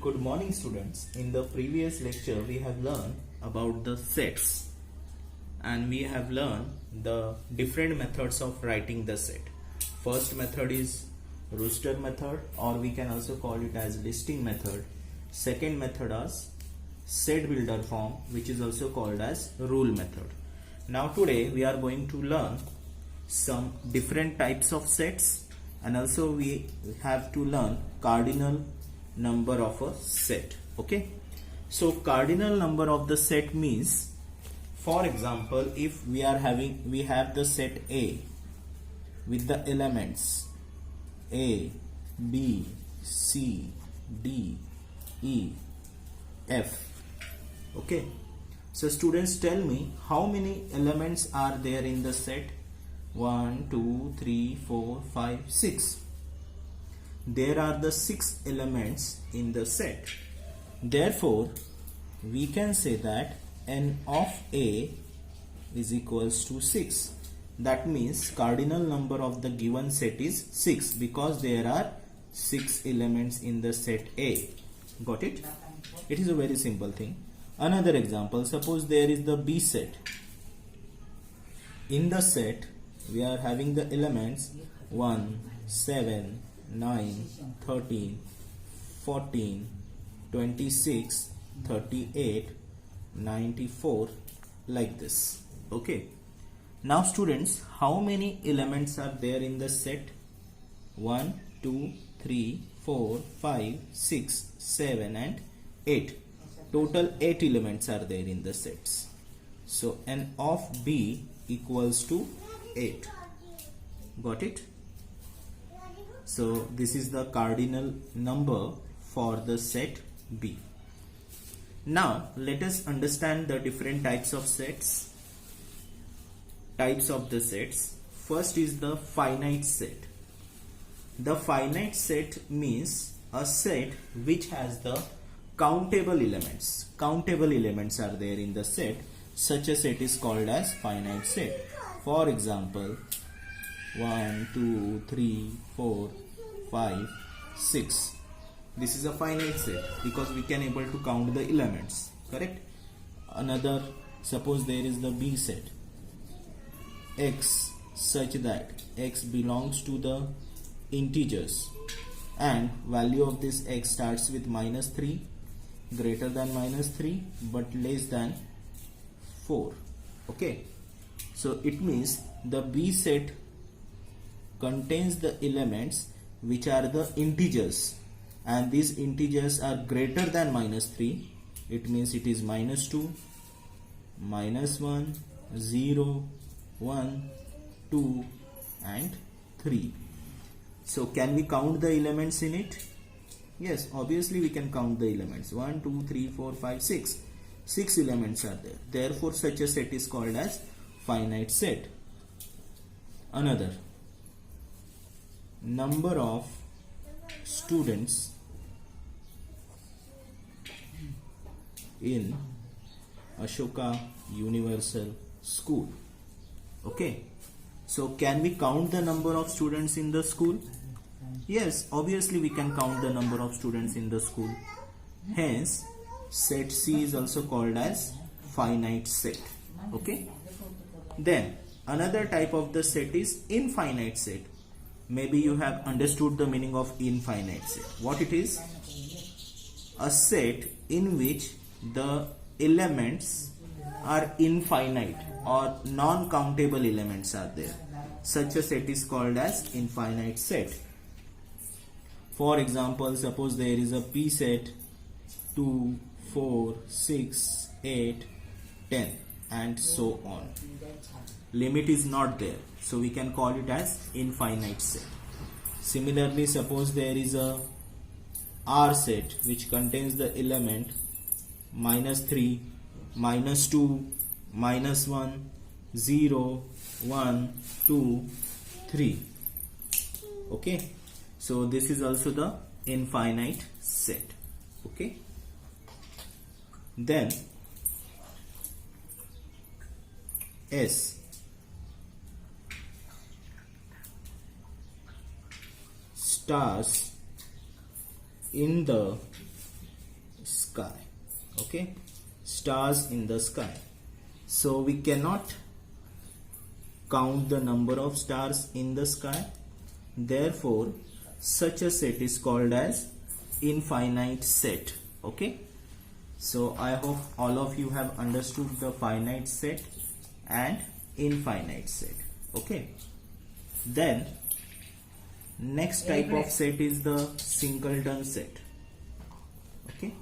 Good morning, students. In the previous lecture we have learned about the sets and we have learned the different methods of writing the set. First method is rooster method, or we can also call it as listing method. Second method is set builder form, which is also called as rule method. Now today we are going to learn some different types of sets, and also we have to learn cardinal number of a set. Okay, so cardinal number of the set means, for example, if we have the set A with the elements A, B, C, D, E, F. Okay, so students, tell me how many elements are there in the set? 1, 2, 3, 4, 5, 6. There are the 6 elements in the set. Therefore, we can say that n of A is equals to 6. That means cardinal number of the given set is 6 because there are 6 elements in the set A. Got it? It is a very simple thing. Another example, suppose there is the B set. In the set, we are having the elements 1, 7, 9, 13, 14, 26, 38, 94, like this. Okay. Now students, how many elements are there in the set? 1, 2, 3, 4, 5, 6, 7 and 8. Total 8 elements are there in the sets. So n of B equals to 8. Got it? So this is the cardinal number for the set B. Now let us understand the different types of sets. Types of the sets. First is the finite set. The finite set means a set which has the countable elements. Countable elements are there in the set. Such a set is called as finite set. For example, 1, 2, 3, 4, 5, 6. This is a finite set because we can able to count the elements. Correct? Another, suppose there is the B set. X such that X belongs to the integers and value of this X starts with -3, greater than -3 but less than 4. Okay, so it means the B set contains the elements which are the integers, and these integers are greater than -3. It means it is -2, -1, 0, 1, 2 and 3. So can we count the elements in it? Yes, obviously we can count the elements. 1, 2, 3, 4, 5, 6. 6 elements are there. Therefore such a set is called as finite set. Another, number of students in Ashoka Universal School. Okay, so can we count the number of students in the school? Yes, obviously we can count the number of students in the school. Hence, set C is also called as finite set. Okay, then another type of the set is infinite set. Maybe you have understood the meaning of infinite set. What it is? A set in which the elements are infinite or non-countable elements are there. Such a set is called as infinite set. For example, suppose there is a P set 2, 4, 6, 8, 10 and so on. Limit is not there, so we can call it as infinite set. Similarly, suppose there is a R set which contains the element -3, -2, -1, 0, 1, 2, 3. Okay, so this is also the infinite set. Okay, then S stars in the sky. Okay, stars in the sky. So we cannot count the number of stars in the sky. Therefore, such a set is called as infinite set. Okay, so I hope all of you have understood the finite set and infinite set. Okay, then next type of set is the Singleton set. Okay,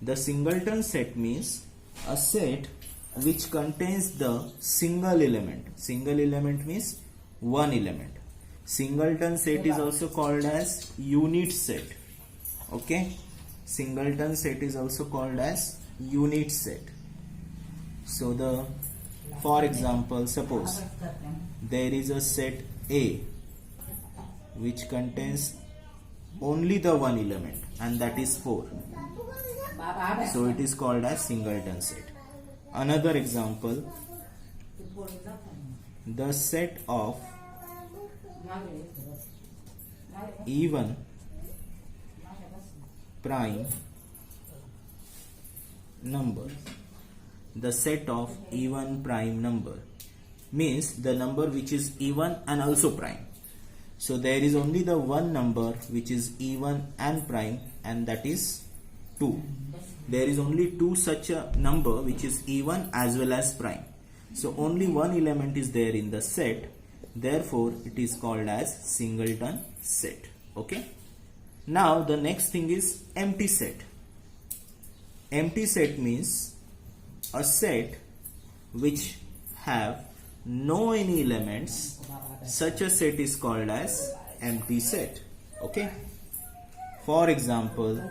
the Singleton set means a set which contains the single element. Single element means one element. Singleton set is also called as unit set. Okay, Singleton set is also called as unit set. So for example, suppose there is a set A which contains only the one element, and that is 4. So it is called as Singleton set. Another example, the set of even prime number. The set of even prime number means the number which is even and also prime. So there is only the one number which is even and prime, and that is 2. There is only 2 such a number which is even as well as prime. So only one element is there in the set. Therefore, it is called as Singleton set. Okay. Now the next thing is empty set. Empty set means a set which have no any elements. Such a set is called as empty set. Okay. For example,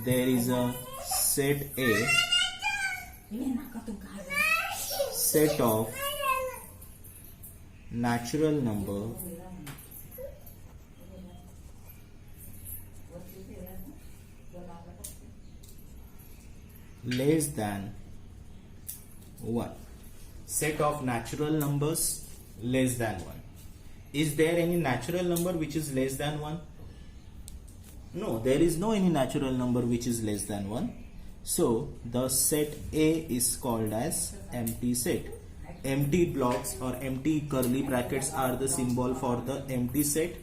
there is a set A, set of natural number less than 1. Set of natural numbers less than 1. Is there any natural number which is less than 1? No, there is no any natural number which is less than 1. So the set A is called as empty set. Empty blocks or empty curly brackets are the symbol for the empty set,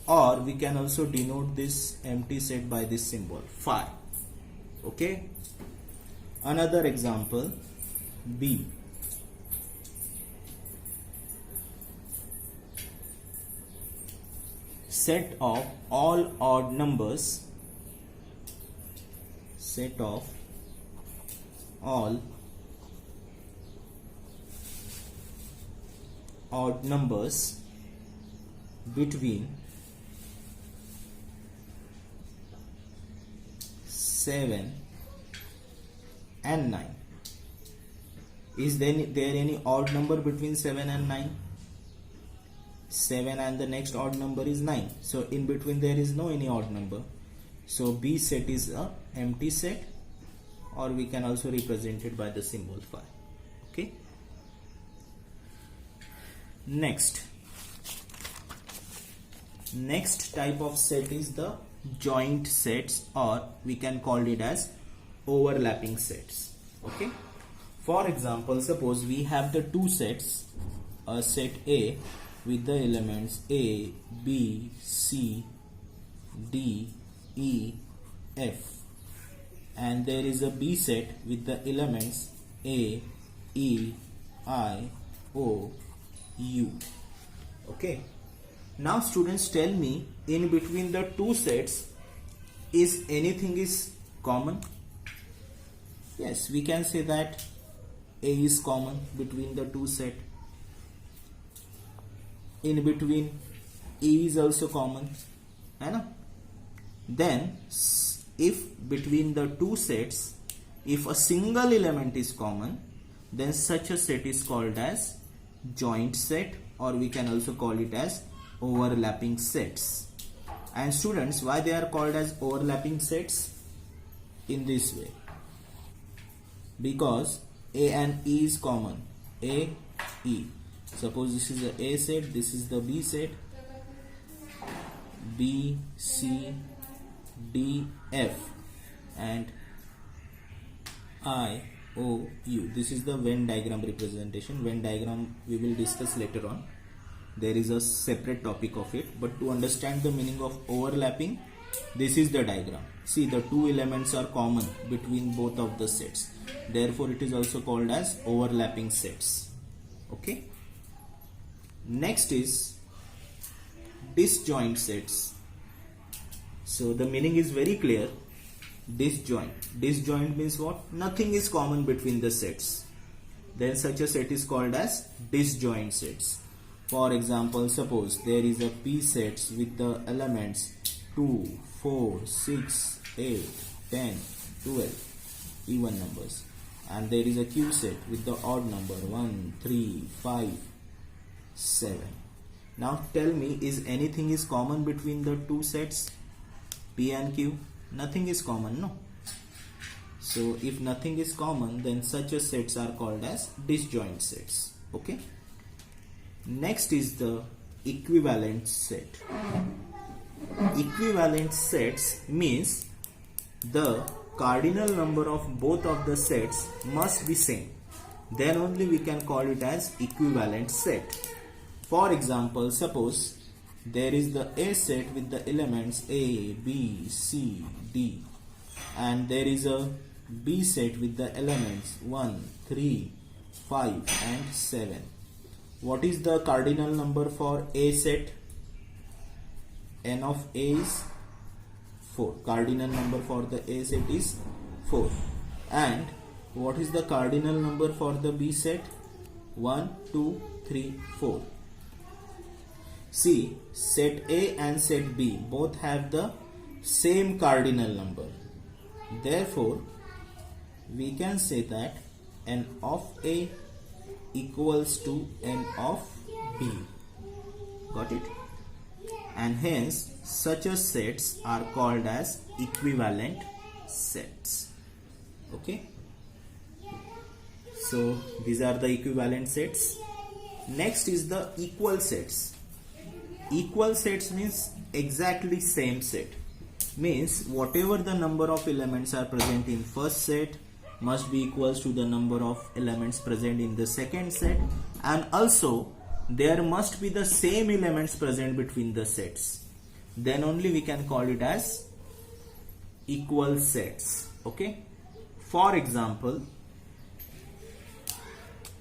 or we can also denote this empty set by this symbol phi. Okay. Another example, B. Set of all odd numbers, set of all odd numbers between 7 and 9. Is there any odd number between 7 and 9? 7 and the next odd number is 9. So in between there is no any odd number. So B set is a empty set, or we can also represent it by the symbol phi. Okay. Next type of set is the joint sets, or we can call it as overlapping sets. Okay. For example, suppose we have the two sets, a set A with the elements A, B, C, D, E, F, and there is a B set with the elements A, E, I, O, U. Okay. Now students, tell me, in between the two sets, is anything is common? Yes, we can say that A is common between the two sets. In between E is also common. Then if between the two sets, if a single element is common, then such a set is called as joint set, or we can also call it as overlapping sets. And students, why they are called as overlapping sets? In this way, because A and E is common. A, E. Suppose this is the A set, this is the B set, B, C, D, F, and I, O, U. This is the Venn diagram representation. Venn diagram we will discuss later on. There is a separate topic of it, but to understand the meaning of overlapping, this is the diagram. See, the two elements are common between both of the sets. Therefore, it is also called as overlapping sets. Okay. Next is disjoint sets. So the meaning is very clear. Disjoint. Disjoint means what? Nothing is common between the sets. Then such a set is called as disjoint sets. For example, suppose there is a P sets with the elements 2, 4, 6, 8, 10, 12, even numbers. And there is a Q set with the odd number 1, 3, 5, 7. Now tell me, is anything is common between the two sets, P and Q? Nothing is common, no? So if nothing is common, then such a sets are called as disjoint sets. Okay. Next is the equivalent set. Equivalent sets means the cardinal number of both of the sets must be same. Then only we can call it as equivalent set. For example, suppose there is the A set with the elements A, B, C, D, and there is a B set with the elements 1, 3, 5 and 7. What is the cardinal number for A set? N of A is 4. Cardinal number for the A set is 4. And what is the cardinal number for the B set? 1, 2, 3, 4. See, set A and set B both have the same cardinal number. Therefore, we can say that N of A equals to N of B. Got it? And hence, such a sets are called as equivalent sets. Okay? So, these are the equivalent sets. Next is the equal sets. Equal sets means exactly same set. Means whatever the number of elements are present in first set must be equals to the number of elements present in the second set, and also there must be the same elements present between the sets. Then only we can call it as equal sets. Okay. For example,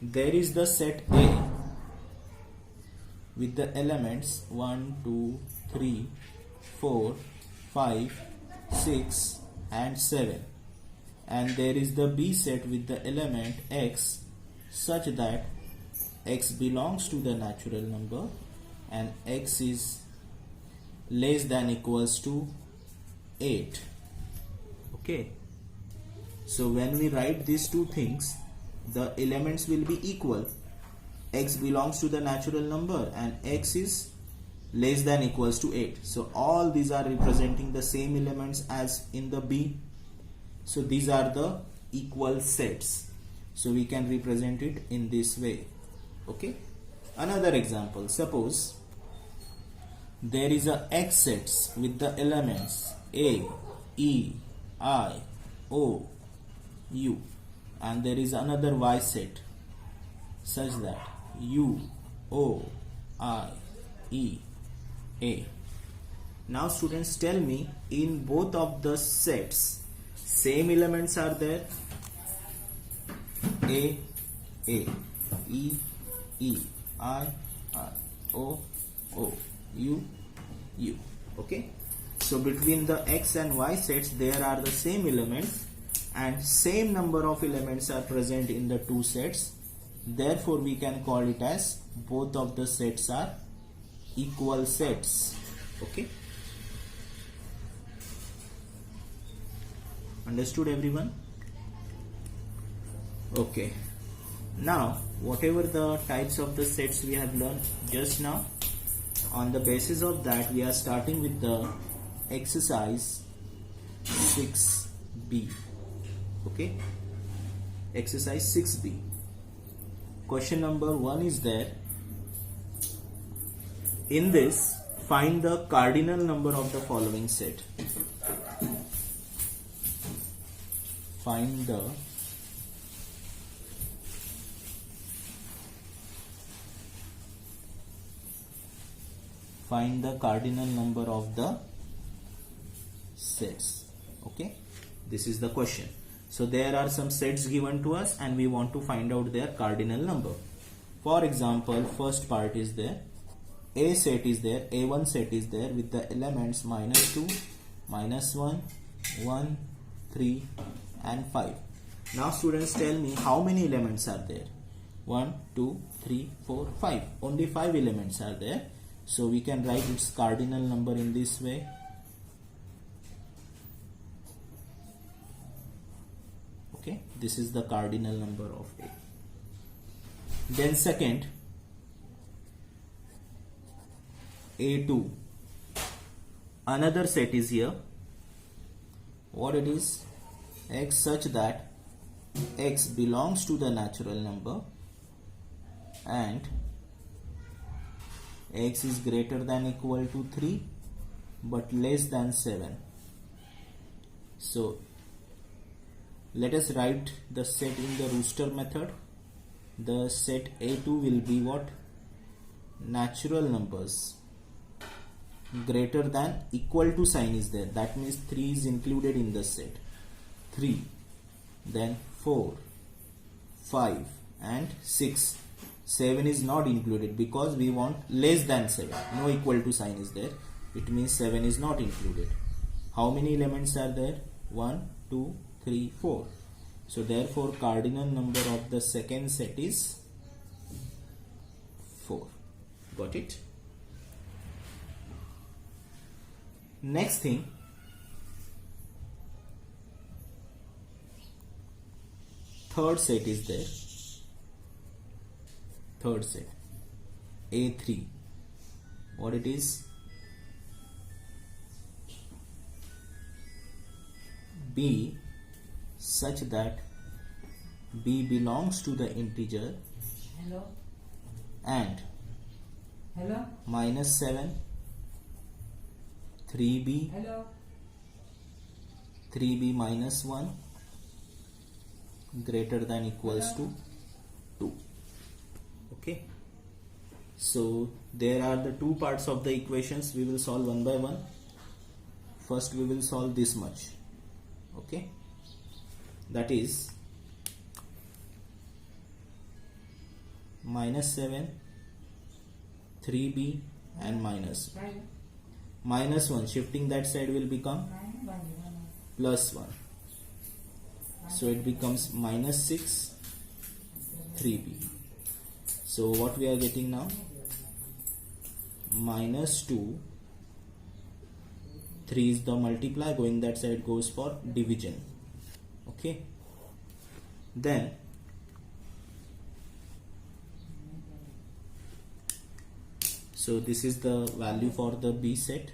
there is the set A with the elements 1, 2, 3, 4, 5, 6 and 7, and there is the B set with the element X such that X belongs to the natural number and X is less than equals to 8. Okay. So when we write these two things, the elements will be equal. X belongs to the natural number and X is less than equals to 8. So all these are representing the same elements as in the B. So these are the equal sets. So we can represent it in this way. Okay. Another example, suppose there is a X sets with the elements A, E, I, O, U, and there is another Y set such that U, O, I, E, A. Now students, tell me, in both of the sets same elements are there? A, E, E, I, O, U, U. Okay. So between the X and Y sets there are the same elements and same number of elements are present in the two sets. Therefore we can call it as both of the sets are equal sets. Okay. Understood everyone? Okay. Now whatever the types of the sets we have learned just now, on the basis of that we are starting with the exercise 6b. Okay. Exercise 6b. Question number 1 is there. In this, find the cardinal number of the following set. Find the find the cardinal number of the sets. Okay, this is the question. So there are some sets given to us and we want to find out their cardinal number. For example, first part is there, A set is there, A1 set is there with the elements -2, -1, 1, 3 and 5. Now students, tell me how many elements are there? 1, 2, 3, 4, 5. Only 5 elements are there. So we can write its cardinal number in this way. Okay, this is the cardinal number of A. Then second, A2. Another set is here. What it is? X such that X belongs to the natural number and X is greater than equal to 3 but less than 7. So let us write the set in the rooster method. The set A2 will be what? Natural numbers greater than equal to sign is there. That means 3 is included in the set. 3, then 4, 5 and 6. 7 is not included because we want less than 7. No equal to sign is there. It means 7 is not included. How many elements are there? 1, 2, 3, 4. So therefore cardinal number of the second set is 4. Got it? Next thing, third set is there. Third set, A3. What it is? B such that B belongs to the integer. Hello. And Hello. -7, 3B, Hello. 3B minus 1 greater than equals to 2. Okay, so there are the two parts of the equations. We will solve one by one. First we will solve this much. Okay, that is -7, 3B and -1. Shifting that side will become +1. So it becomes -6, 3B. So what we are getting now? -2. 3 is the multiply, going that side goes for division. Okay. Then so this is the value for the B set.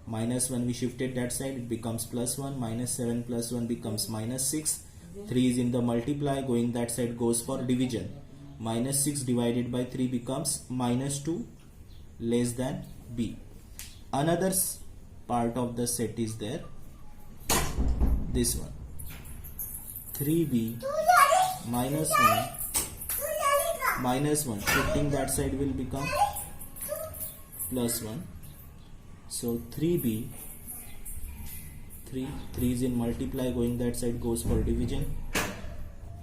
-1 we shifted that side, it becomes +1. -7 plus 1 becomes -6. 3 is in the multiply, going that side goes for division. -6 divided by 3 becomes -2 less than B. Another part of the set is there, this one, 3B -1, shifting that side will become +1. So 3B, 3 is in multiply, going that side goes for division,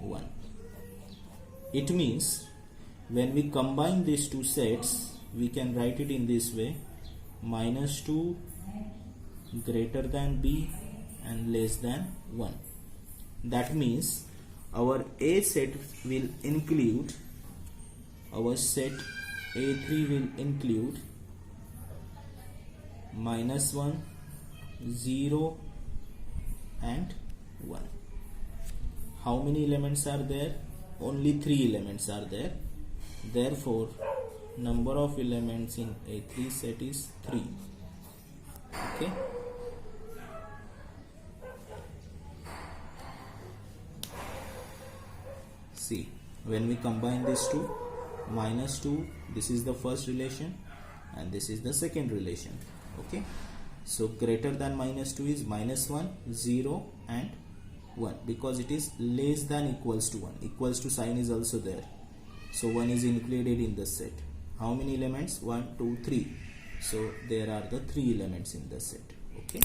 1. It means when we combine these two sets, we can write it in this way: -2 greater than B and less than 1. That means our A set will include, our set A3 will include -1, 0 and 1. How many elements are there? Only 3 elements are there. Therefore number of elements in A3 set is 3. Okay. See, when we combine these two, -2, this is the first relation and this is the second relation. Okay, so greater than -2 is -1, 0 and 1, because it is less than equals to 1. Equals to sign is also there, so 1 is included in the set. How many elements? 1, 2, 3. So there are the three elements in the set. Okay.